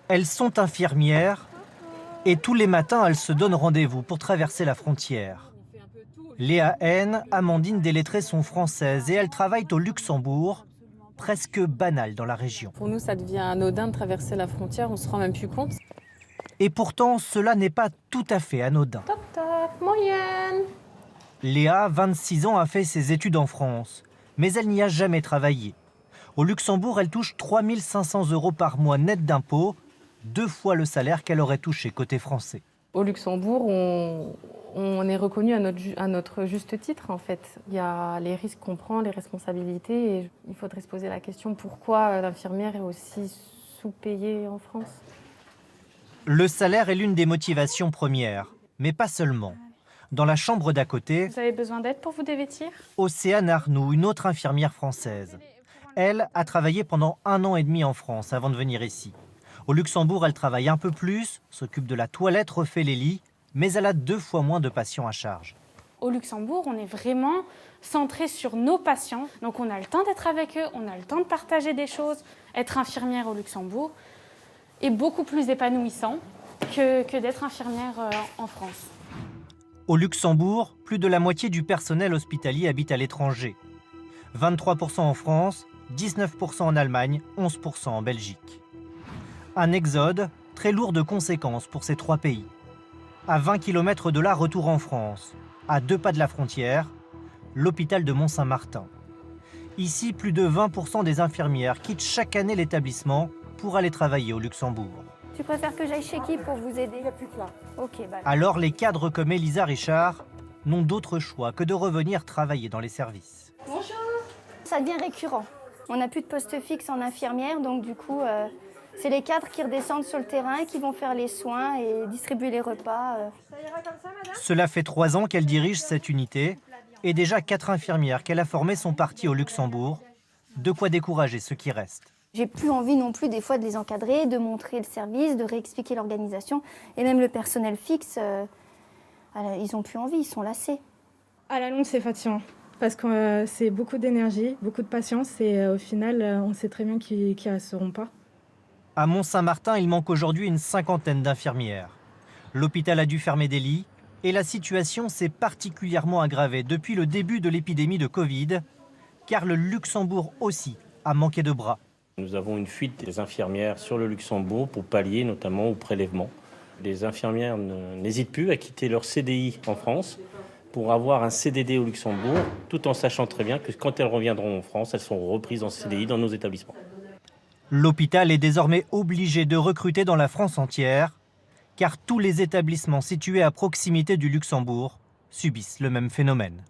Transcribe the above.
Elles sont infirmières et tous les matins, elles se donnent rendez-vous pour traverser la frontière. Léa Haine, Amandine des lettrés sont françaises et elles travaillent au Luxembourg, presque banal dans la région. Pour nous, ça devient anodin de traverser la frontière, on se rend même plus compte. Et pourtant, cela n'est pas tout à fait anodin. Toc toc, moyenne. Léa, 26 ans, a fait ses études en France, mais elle n'y a jamais travaillé. Au Luxembourg, elle touche 3 500 € par mois net d'impôts, 2 fois le salaire qu'elle aurait touché côté français. Au Luxembourg, on est reconnu à notre juste titre, en fait. Il y a les risques qu'on prend, les responsabilités, et il faudrait se poser la question pourquoi l'infirmière est aussi sous-payée en France. Le salaire est l'une des motivations premières, mais pas seulement. Dans la chambre d'à côté, Vous avez besoin d'aide pour vous dévêtir? Océane Arnoux, une autre infirmière française. Elle a travaillé pendant 1 an et demi en France avant de venir ici. Au Luxembourg, elle travaille un peu plus, s'occupe de la toilette, refait les lits, mais elle a 2 fois moins de patients à charge. Au Luxembourg, on est vraiment centré sur nos patients. Donc on a le temps d'être avec eux, on a le temps de partager des choses. Être infirmière au Luxembourg est beaucoup plus épanouissant que d'être infirmière en France. Au Luxembourg, plus de la moitié du personnel hospitalier habite à l'étranger. 23% en France, 19% en Allemagne, 11% en Belgique. Un exode très lourd de conséquences pour ces 3 pays. À 20 km de là, retour en France. À 2 pas de la frontière, l'hôpital de Mont-Saint-Martin. Ici, plus de 20% des infirmières quittent chaque année l'établissement pour aller travailler au Luxembourg. Tu préfères que j'aille chez qui pour vous aider? Il n'y a plus que là. Ok, bah. Alors les cadres comme Elisa Richard n'ont d'autre choix que de revenir travailler dans les services. Bonjour. Ça devient récurrent. On n'a plus de poste fixe en infirmière, donc du coup, c'est les cadres qui redescendent sur le terrain, qui vont faire les soins et distribuer les repas. Ça ira comme ça, madame? Cela fait 3 ans qu'elle dirige cette unité et déjà 4 infirmières qu'elle a formées sont parties au Luxembourg. De quoi décourager ceux qui restent. J'ai plus envie non plus des fois de les encadrer, de montrer le service, de réexpliquer l'organisation. Et même le personnel fixe, ils n'ont plus envie, ils sont lassés. À la longue, c'est fatigant. Parce que c'est beaucoup d'énergie, beaucoup de patience et au final, on sait très bien qu'ils ne resteront pas. À Mont-Saint-Martin, il manque aujourd'hui une 50aine d'infirmières. L'hôpital a dû fermer des lits et la situation s'est particulièrement aggravée depuis le début de l'épidémie de Covid, car le Luxembourg aussi a manqué de bras. Nous avons une fuite des infirmières sur le Luxembourg pour pallier notamment au prélèvement. Les infirmières n'hésitent plus à quitter leur CDI en France pour avoir un CDD au Luxembourg, tout en sachant très bien que quand elles reviendront en France, elles seront reprises en CDI dans nos établissements. L'hôpital est désormais obligé de recruter dans la France entière, car tous les établissements situés à proximité du Luxembourg subissent le même phénomène.